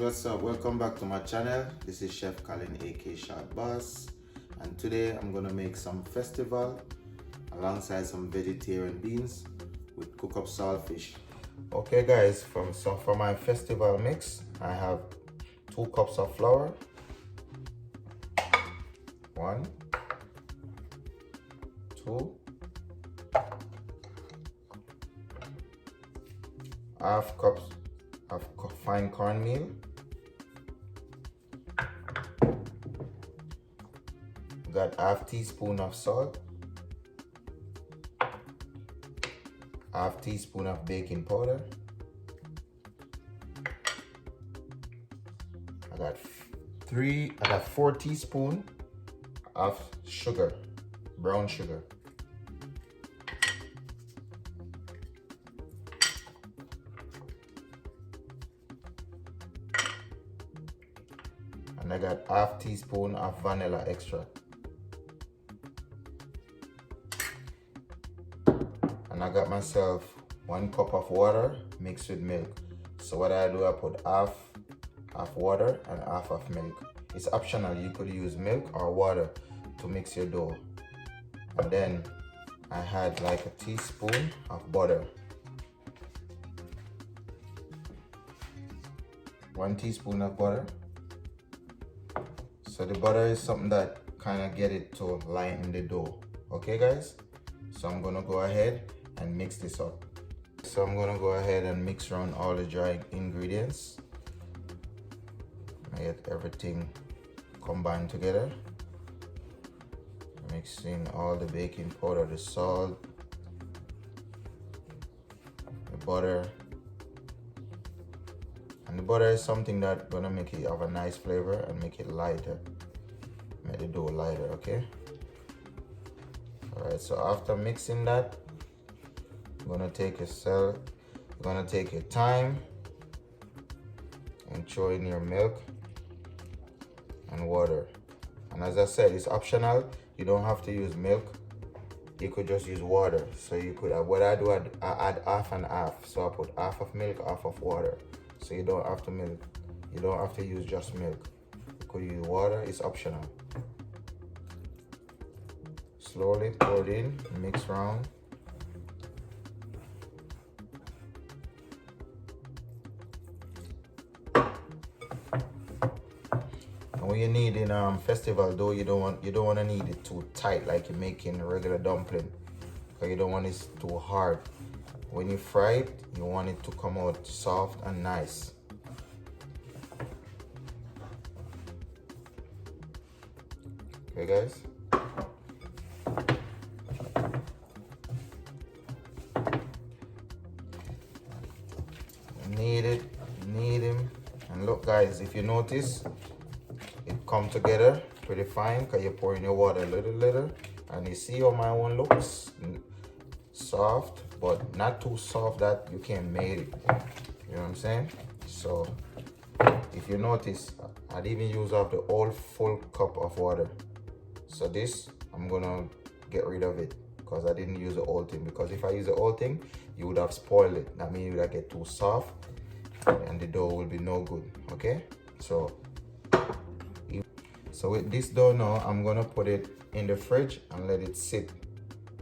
what's up? Welcome back to my channel. This is Chef Colin aka Short Boss, and today I'm gonna make some festival alongside some vegetarian beans with cook up saltfish. Okay guys, for my festival mix, I have 2 cups of flour, 1, 2, half cups of fine cornmeal, got half teaspoon of salt, half teaspoon of baking powder, I got 4 teaspoons of sugar, brown sugar, and I got half teaspoon of vanilla extract, and I got myself 1 cup of water mixed with milk. So what I do, I put half water and half of milk. It's optional, you could use milk or water to mix your dough. And then I had like a teaspoon of butter, 1 teaspoon of butter. So the butter is something that kind of get it to lighten the dough. Okay guys, so I'm gonna go ahead and mix this up. So I'm gonna go ahead and mix around all the dry ingredients. I get everything combined together. Mixing all the baking powder, the salt, the butter. And the butter is something that's gonna make it have a nice flavor and make it lighter. Make the dough lighter, okay? Alright, so after mixing that, you're gonna take your time and throw in your milk and water. And as I said, it's optional. You don't have to use milk. You could just use water. So you could, what I do, I add half and half. So I put half of milk, half of water. So you don't have to use just milk. You could use water, it's optional. Slowly pour it in, mix around. What you need in festival dough, you don't want to need it too tight like you're making a regular dumpling, because you don't want it too hard. When you fry it, you want it to come out soft and nice. Okay guys, knead him, and look guys, if you notice, it come together pretty fine because you're pouring your water a little, and you see how my one looks soft, but not too soft that you can't make it. You know what I'm saying? So if you notice, I'd even use up the whole full cup of water. So this, I'm gonna get rid of it because I didn't use the whole thing, because if I use the whole thing, you would have spoiled it. That means you would get too soft and the dough will be no good. Okay, so with this dough now, I'm gonna put it in the fridge and let it sit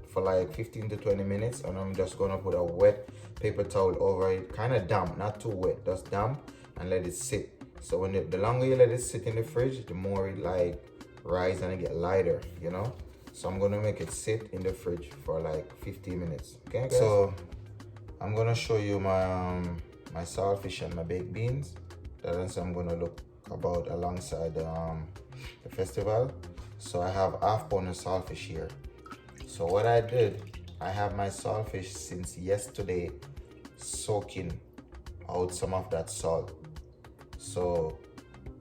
for like 15 to 20 minutes, and I'm just gonna put a wet paper towel over it, kind of damp, not too wet, just damp, and let it sit. So when the longer you let it sit in the fridge, the more it like rise and it get lighter, you know. So I'm gonna make it sit in the fridge for like 15 minutes. Okay guys? So I'm gonna show you my my saltfish and my baked beans. That's what I'm gonna look about alongside the festival. So I have half pound of saltfish here. So what I did, I have my saltfish since yesterday soaking out some of that salt. So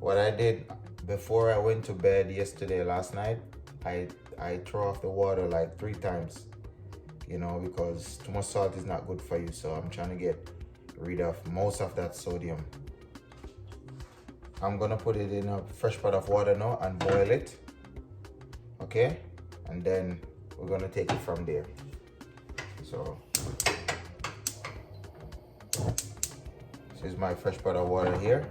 what I did before I went to bed last night, I throw off the water like 3 times, you know, because too much salt is not good for you. So I'm trying to get rid of most of that sodium. I'm gonna put it in a fresh pot of water now and boil it, okay? And then we're gonna take it from there. So this is my fresh pot of water here.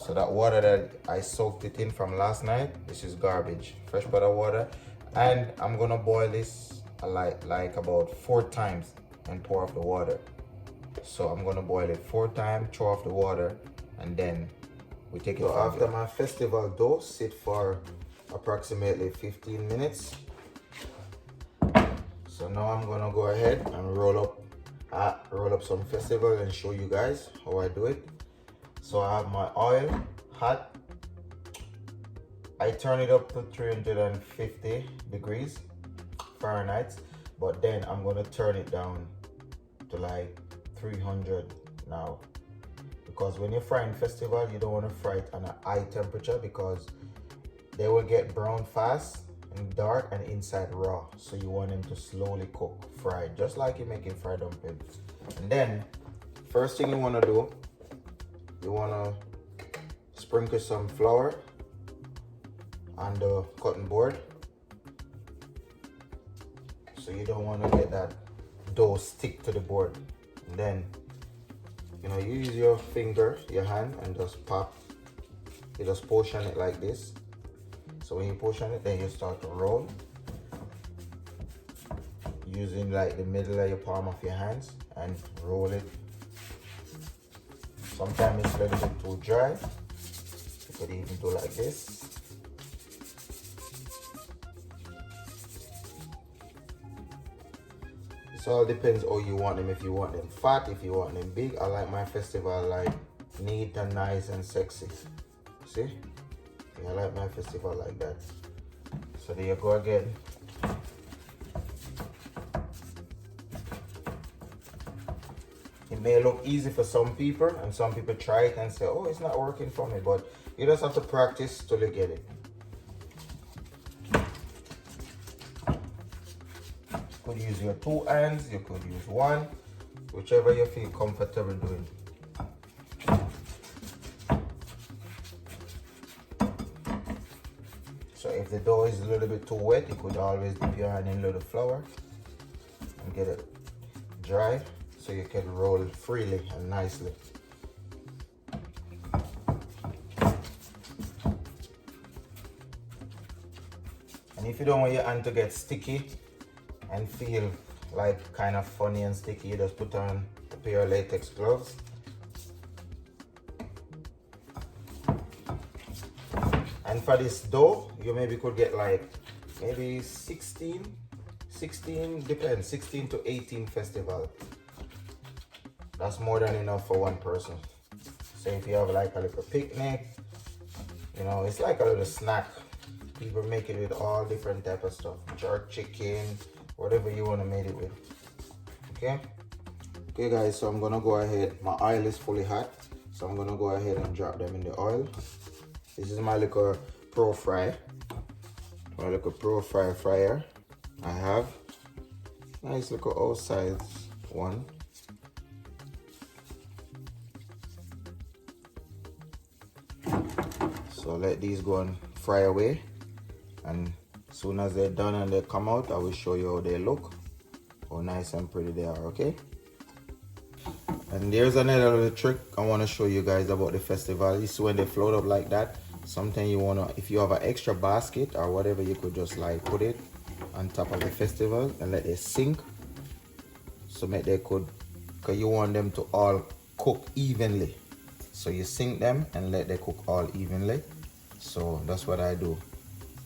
So that water that I soaked it in from last night, this is garbage, fresh butter water. And I'm gonna boil this like about 4 times and pour off the water. So I'm gonna boil it 4 times, throw off the water, and then we take it. So after my festival dough sit for approximately 15 minutes. So now I'm gonna go ahead and roll up some festival and show you guys how I do it. So I have my oil hot. I turn it up to 350 degrees Fahrenheit, but then I'm gonna turn it down to like 300 now, because when you're frying festival, you don't want to fry it on a high temperature because they will get brown fast and dark and inside raw. So you want them to slowly cook, fried, just like you're making fried dumplings. And then first thing you want to do, you want to sprinkle some flour on the cutting board. So you don't want to get that dough stick to the board. And then, you know, you use your finger, your hand, and just pop. You just portion it like this. So when you portion it, then you start to roll. Using like the middle of your palm of your hands and roll it. Sometimes it's a little bit too dry. You could even do like this. It all depends how you want them. If you want them fat, if you want them big. I like my festival like neat and nice and sexy. See? Yeah, I like my festival like that. So there you go again. It may look easy for some people, and some people try it and say, oh, it's not working for me, but you just have to practice till you get it. You could use your 2 hands, you could use 1, whichever you feel comfortable doing. So if the dough is a little bit too wet, you could always dip your hand in a little flour and get it dry so you can roll freely and nicely. And if you don't want your hand to get sticky and feel like kind of funny and sticky, you just put on a pair of latex gloves. And for this dough, you maybe could get like maybe 16 depends, 16 to 18 festival. That's more than enough for one person. So if you have like a little picnic, you know, it's like a little snack. People make it with all different type of stuff, jerk chicken, whatever you want to make it with. Okay guys, so I'm gonna go ahead. My oil is fully hot, so I'm gonna go ahead and drop them in the oil. This is my little pro fry, my little pro fry fryer. I have nice little outside one. So let these go and fry away, and as soon as they're done and they come out, I will show you how they look, how nice and pretty they are. Okay, and there's another little trick I want to show you guys about the festival. This is when they float up like that. Sometimes you want to, if you have an extra basket or whatever, you could just like put it on top of the festival and let it sink, so make they could, because you want them to all cook evenly. So you sink them and let them cook all evenly. So that's what I do.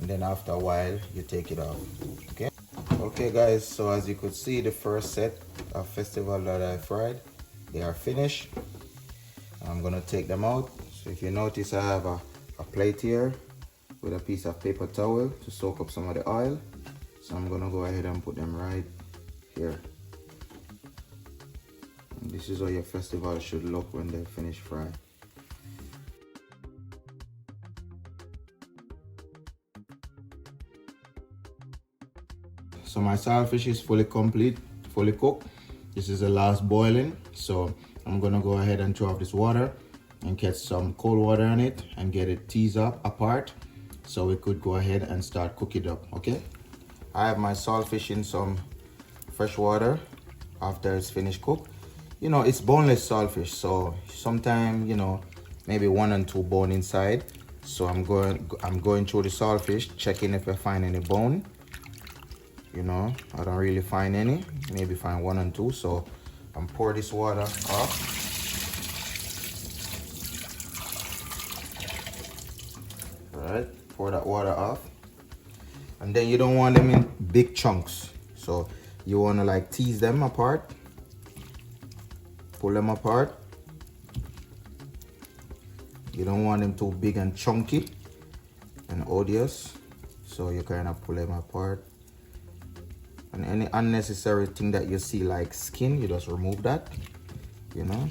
And then after a while, you take it off. Okay guys, so as you could see, the first set of festival that I fried, they are finished. I'm gonna take them out. So if you notice, I have a plate here with a piece of paper towel to soak up some of the oil. So I'm gonna go ahead and put them right here. And this is how your festival should look when they finish frying. So my saltfish is fully complete, fully cooked. This is the last boiling. So I'm gonna go ahead and throw off this water and get some cold water on it and get it teased up apart, so we could go ahead and start cooking it up. Okay, I have my saltfish in some fresh water after it's finished cooked. You know, it's boneless saltfish, so sometimes, you know, maybe 1 and 2 bone inside. So I'm going through the saltfish, checking if I find any bone. You know, I don't really find any. Maybe find 1 and 2. So I'm pour this water off. Alright, pour that water off. And then you don't want them in big chunks. So you want to like tease them apart. Pull them apart. You don't want them too big and chunky and odious. So you kind of pull them apart. And any unnecessary thing that you see like skin, you just remove that, you know.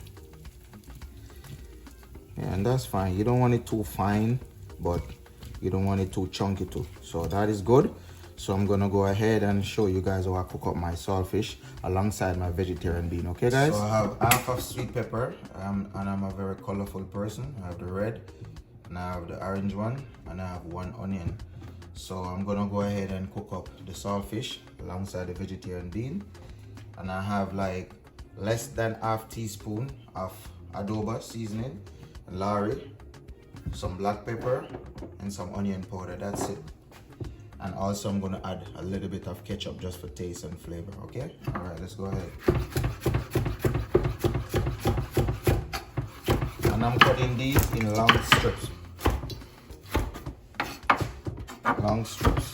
Yeah, and that's fine. You don't want it too fine, but you don't want it too chunky too. So that is good. So I'm gonna go ahead and show you guys how I cook up my saltfish alongside my vegetarian bean. Okay, guys? So I have half of sweet pepper, and I'm a very colorful person. I have the red, and I have the orange one, and I have 1 onion. So I'm gonna go ahead and cook up the saltfish alongside the vegetarian bean. And I have like less than ½ teaspoon of Adobo seasoning, Lawry, some black pepper, and some onion powder. That's it. And also I'm gonna add a little bit of ketchup just for taste and flavor, okay? All right, let's go ahead. And I'm cutting these in long strips. Long strips.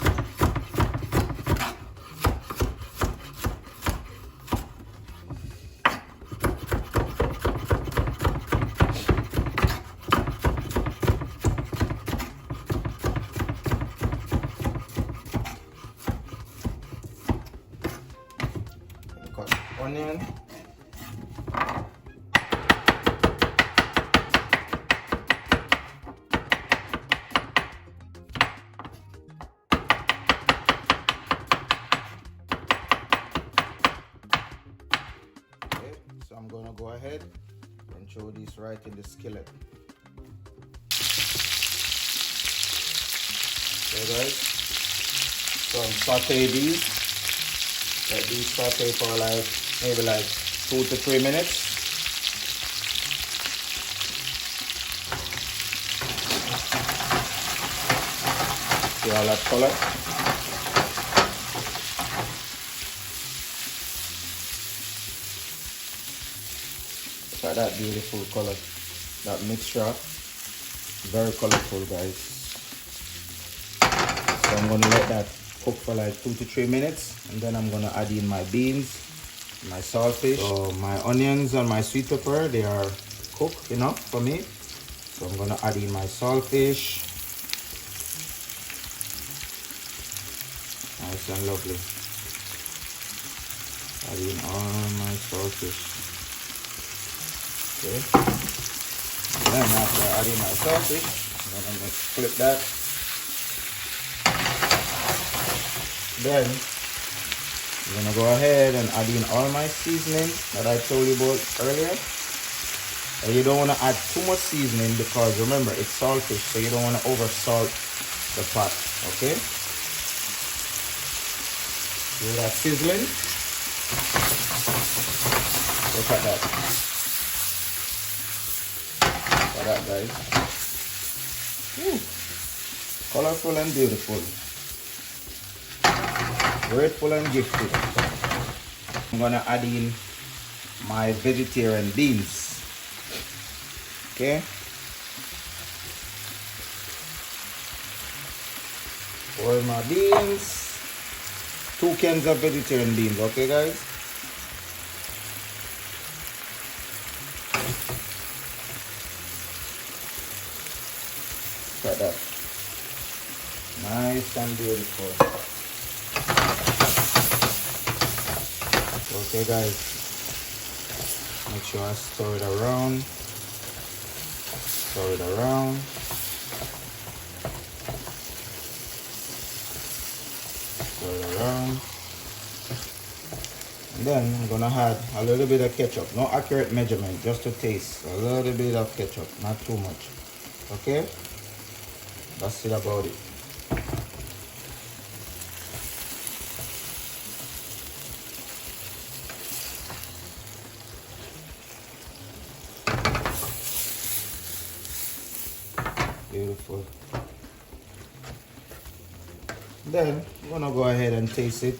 Cut onion. So I'm gonna go ahead and throw this right in the skillet. Okay, guys. So I'm saute these. Let these saute for like maybe like 2 to 3 minutes. See all that color? Look at that beautiful color. That mixture, very colorful, guys. So I'm gonna let that cook for like 2 to 3 minutes, and then I'm gonna add in my beans, my saltfish. So my onions and my sweet pepper, they are cooked enough for me. So I'm gonna add in my saltfish. Nice and lovely. Add in all my saltfish. Okay. And then after adding my saltfish, I'm gonna flip that. Then I'm gonna go ahead and add in all my seasonings that I told you about earlier. And you don't want to add too much seasoning because remember it's saltfish, so you don't want to over salt the pot. Okay. Hear that sizzling? Look at that. Look at that, guys. Woo. Colorful and beautiful. Grateful and gifted. I'm gonna add in my vegetarian beans. Okay. Pour my beans. 2 cans of vegetarian beans. Okay, guys. Look at that. Nice and beautiful. Okay, guys, make sure I stir it around, stir it around, stir it around, and then I'm gonna add a little bit of ketchup. No accurate measurement, just to taste. A little bit of ketchup, not too much. Okay, that's it about it. beautiful. Then I'm gonna go ahead and taste it.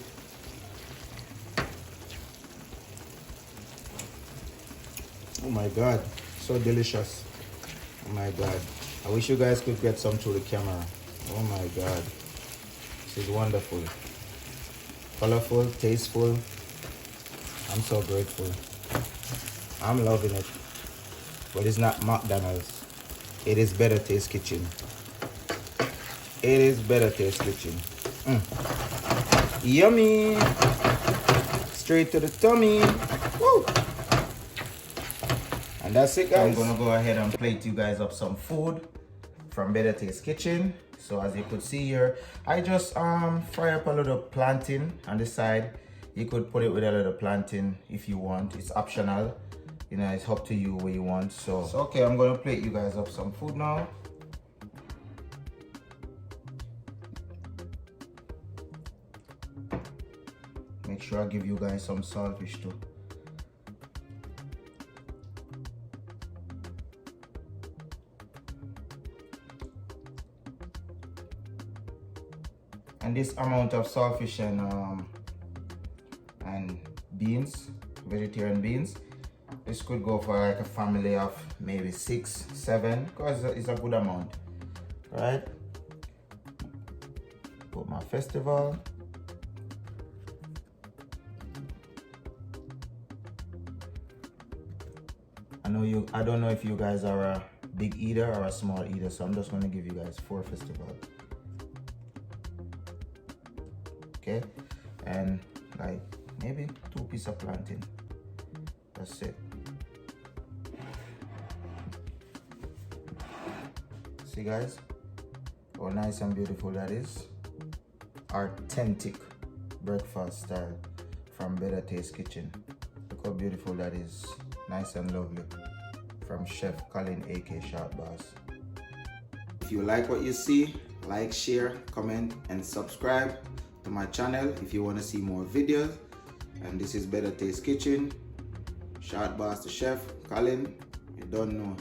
Oh my God, so delicious. Oh my God. I wish you guys could get some through the camera. Oh my God. This is wonderful. Colorful, tasteful. I'm so grateful. I'm loving it. But it's not McDonald's. It is Better Taste Kitchen. It is Better Taste Kitchen. Yummy. Straight to the tummy. Woo. And that's it, guys. I'm gonna go ahead and plate you guys up some food from Better Taste Kitchen. So as you could see here, I just fry up a little plantain on the side. You could put it with a little plantain if you want. It's optional. You know, it's up to you what you want. So okay, I'm gonna plate you guys up some food now. Make sure I give you guys some saltfish too. And this amount of saltfish and beans, vegetarian beans, this could go for like a family of maybe 6, 7, because it's a good amount, right? Put my festival. I don't know if you guys are a big eater or a small eater, so I'm just gonna give you guys 4 festivals. Okay, and like maybe 2 pieces of plantain. That's it. See guys, how nice and beautiful that is. Authentic breakfast style from Better Taste Kitchen. Look how beautiful that is. Nice and lovely. From Chef Colin, aka Short Boss. If you like what you see, like, share, comment, and subscribe to my channel if you want to see more videos. And this is Better Taste Kitchen. Short Boss, the chef, Colin. You don't know.